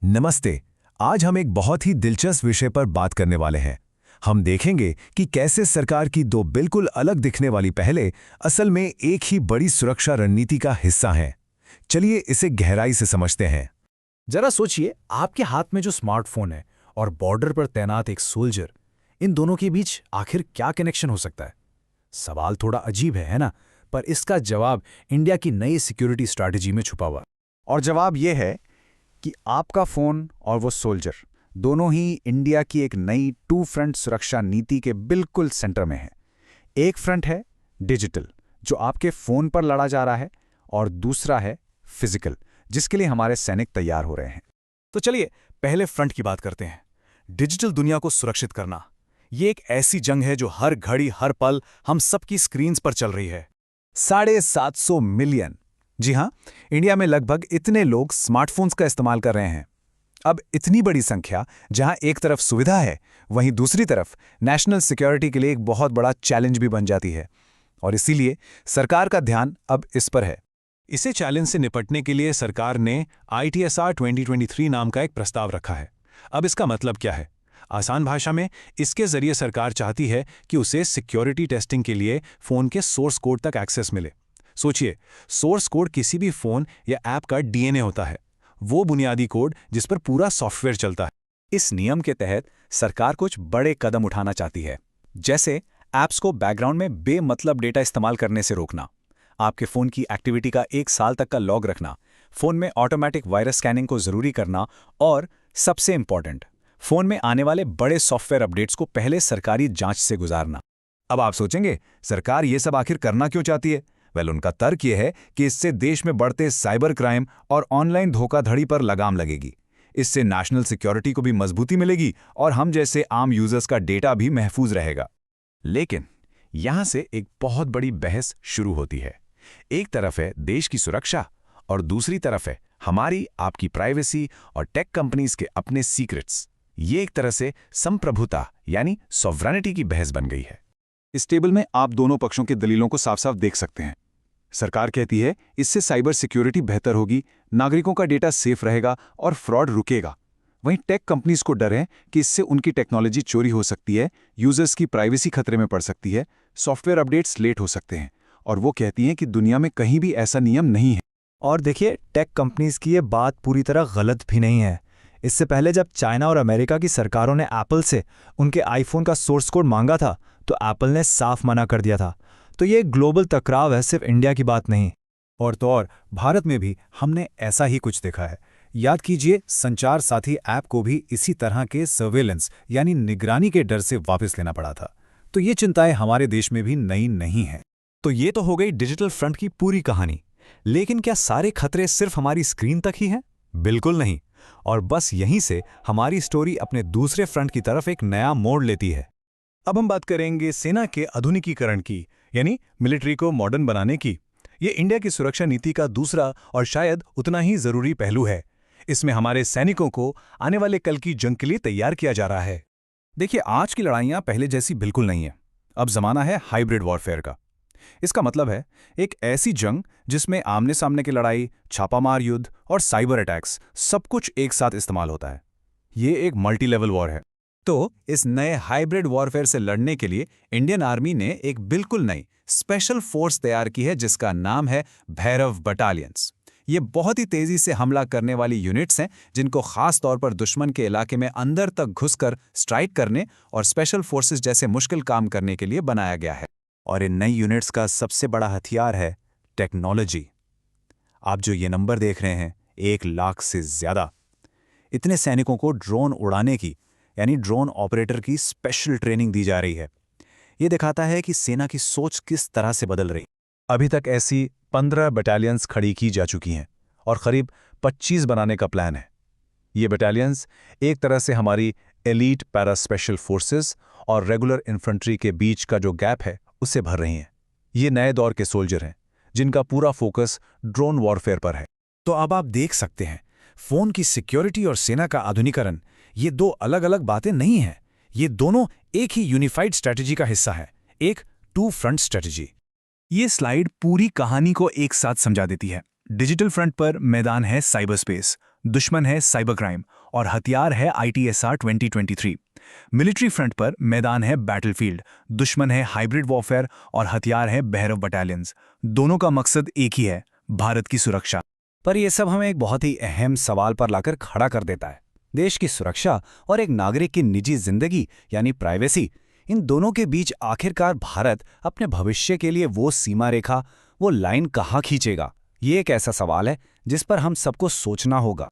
नमस्ते। आज हम एक बहुत ही दिलचस्प विषय पर बात करने वाले हैं। हम देखेंगे कि कैसे सरकार की दो बिल्कुल अलग दिखने वाली पहलें असल में एक ही बड़ी सुरक्षा रणनीति का हिस्सा हैं। चलिए इसे गहराई से समझते हैं। जरा सोचिए, आपके हाथ में जो स्मार्टफोन है और बॉर्डर पर तैनात एक सोल्जर, इन दोनों के बीच आखिर क्या कनेक्शन हो सकता है? सवाल थोड़ा अजीब है ना? पर इसका जवाब इंडिया की नई सिक्योरिटी स्ट्रैटेजी में छुपा हुआ। और जवाब ये है कि आपका फोन और वो सोल्जर दोनों ही इंडिया की एक नई टू फ्रंट सुरक्षा नीति के बिल्कुल सेंटर में है। एक फ्रंट है डिजिटल, जो आपके फोन पर लड़ा जा रहा है, और दूसरा है फिजिकल, जिसके लिए हमारे सैनिक तैयार हो रहे हैं। तो चलिए पहले फ्रंट की बात करते हैं। डिजिटल दुनिया को सुरक्षित करना, ये एक ऐसी जंग है जो हर घड़ी हर पल हम सबकी स्क्रीन्स पर चल रही है। 750 मिलियन, जी हाँ, इंडिया में लगभग इतने लोग स्मार्टफोन्स का इस्तेमाल कर रहे हैं। अब इतनी बड़ी संख्या, जहां एक तरफ सुविधा है, वहीं दूसरी तरफ नेशनल सिक्योरिटी के लिए एक बहुत बड़ा चैलेंज भी बन जाती है। और इसीलिए सरकार का ध्यान अब इस पर है। इसे चैलेंज से निपटने के लिए सरकार ने ITSR 2023 नाम का एक प्रस्ताव रखा है। अब इसका मतलब क्या है? आसान भाषा में, इसके जरिए सरकार चाहती है कि उसे सिक्योरिटी टेस्टिंग के लिए फोन के सोर्स कोड तक एक्सेस मिले। सोचिए, सोर्स कोड किसी भी फोन या ऐप का DNA होता है, वो बुनियादी कोड जिस पर पूरा सॉफ्टवेयर चलता है। इस नियम के तहत सरकार कुछ बड़े कदम उठाना चाहती है, जैसे ऐप्स को बैकग्राउंड में बेमतलब डेटा इस्तेमाल करने से रोकना, आपके फ़ोन की एक्टिविटी का 1 साल तक का लॉग रखना, फ़ोन में ऑटोमेटिक वायरस स्कैनिंग को ज़रूरी करना, और सबसे इंपॉर्टेंट, फ़ोन में आने वाले बड़े सॉफ्टवेयर अपडेट्स को पहले सरकारी जांच से गुजारना। अब आप सोचेंगे, सरकार ये सब आखिर करना क्यों चाहती है? उनका तर्क ये है कि इससे देश में बढ़ते साइबर क्राइम और ऑनलाइन धोखाधड़ी पर लगाम लगेगी। इससे नेशनल सिक्योरिटी को भी मजबूती मिलेगी और हम जैसे आम यूजर्स का डेटा भी महफूज रहेगा। लेकिन यहां से एक बहुत बड़ी बहस शुरू होती है। एक तरफ है देश की सुरक्षा और दूसरी तरफ है हमारी आपकी प्राइवेसी और टेक कंपनीज के अपने सीक्रेट्स। ये एक तरह से संप्रभुता यानी सॉवरेनिटी की बहस बन गई है। इस टेबल में आप दोनों पक्षों के दलीलों को साफ साफ देख सकते हैं। सरकार कहती है इससे साइबर सिक्योरिटी बेहतर होगी, नागरिकों का डेटा सेफ रहेगा और फ्रॉड रुकेगा। वहीं टेक कंपनीज को डर है कि इससे उनकी टेक्नोलॉजी चोरी हो सकती है, यूजर्स की प्राइवेसी खतरे में पड़ सकती है, सॉफ्टवेयर अपडेट्स लेट हो सकते हैं, और वो कहती हैं कि दुनिया में कहीं भी ऐसा नियम नहीं है। और देखिए, टेक कंपनीज की ये बात पूरी तरह गलत भी नहीं है। इससे पहले जब चाइना और अमेरिका की सरकारों ने एप्पल से उनके आईफोन का सोर्स कोड मांगा था, तो एप्पल ने साफ मना कर दिया था। तो ये ग्लोबल टकराव है, सिर्फ इंडिया की बात नहीं। और तो और भारत में भी हमने ऐसा ही कुछ देखा है। याद कीजिए, संचार साथी ऐप को भी इसी तरह के सर्वेलेंस यानी निगरानी के डर से वापस लेना पड़ा था। तो ये चिंताएं हमारे देश में भी नई नहीं हैं। तो ये तो हो गई डिजिटल फ्रंट की पूरी कहानी। लेकिन क्या सारे खतरे सिर्फ हमारी स्क्रीन तक ही हैं? बिल्कुल नहीं। और बस यहीं से हमारी स्टोरी अपने दूसरे फ्रंट की तरफ एक नया मोड़ लेती है। अब हम बात करेंगे सेना के आधुनिकीकरण की, यानी मिलिट्री को मॉडर्न बनाने की। ये इंडिया की सुरक्षा नीति का दूसरा और शायद उतना ही जरूरी पहलू है। इसमें हमारे सैनिकों को आने वाले कल की जंग के लिए तैयार किया जा रहा है। देखिए, आज की लड़ाइयां पहले जैसी बिल्कुल नहीं है। अब जमाना है हाइब्रिड वॉरफेयर का। इसका मतलब है एक ऐसी जंग जिसमें आमने सामने की लड़ाई, छापामार युद्ध और साइबर अटैक्स सब कुछ एक साथ इस्तेमाल होता है। ये एक मल्टी लेवल वॉर है। तो इस नए हाइब्रिड वॉरफेयर से लड़ने के लिए इंडियन आर्मी ने एक बिल्कुल नई स्पेशल फोर्स तैयार की है, जिसका नाम है भैरव बटालियंस। ये बहुत ही तेजी से हमला करने वाली यूनिट्स हैं, जिनको खास तौर पर दुश्मन के इलाके में अंदर तक घुसकर स्ट्राइक करने और स्पेशल फोर्सेस जैसे मुश्किल काम करने के लिए बनाया गया है। और इन नई यूनिट्स का सबसे बड़ा हथियार है टेक्नोलॉजी। आप जो ये नंबर देख रहे हैं, 1 लाख से ज्यादा। इतने सैनिकों को ड्रोन उड़ाने की यानी ड्रोन ऑपरेटर की स्पेशल ट्रेनिंग दी जा रही है। ये दिखाता है कि सेना की सोच किस तरह से बदल रही। अभी तक ऐसी 15 बटालियंस खड़ी की जा चुकी हैं और करीब 25 बनाने का प्लान है। ये बटालियंस एक तरह से हमारी एलीट पैरा स्पेशल फोर्सेस और रेगुलर इन्फेंट्री के बीच का जो गैप है, उससे भर रही हैं। ये नए दौर के सोल्जर हैं, जिनका पूरा फोकस ड्रोन वॉरफेयर पर है। तो अब आप देख सकते हैं, फोन की सिक्योरिटी और सेना का आधुनिकीकरण, ये दो अलग अलग बातें नहीं हैं। ये दोनों एक ही यूनिफाइड स्ट्रैटेजी का हिस्सा है, एक टू फ्रंट स्ट्रैटेजी। ये स्लाइड पूरी कहानी को एक साथ समझा देती है। डिजिटल फ्रंट पर मैदान है साइबर स्पेस, दुश्मन है साइबर क्राइम और हथियार है ITSR 2023। मिलिट्री फ्रंट पर मैदान है बैटलफील्ड, दुश्मन है हाइब्रिड वॉरफेयर और हथियार है बहरव बटालियंस। दोनों का मकसद एक ही है, भारत की सुरक्षा। पर यह सब हमें एक बहुत ही अहम सवाल पर लाकर खड़ा कर देता है। देश की सुरक्षा और एक नागरिक की निजी जिंदगी यानी प्राइवेसी, इन दोनों के बीच आखिरकार भारत अपने भविष्य के लिए वो सीमा रेखा, वो लाइन कहाँ खींचेगा? ये एक ऐसा सवाल है जिस पर हम सबको सोचना होगा।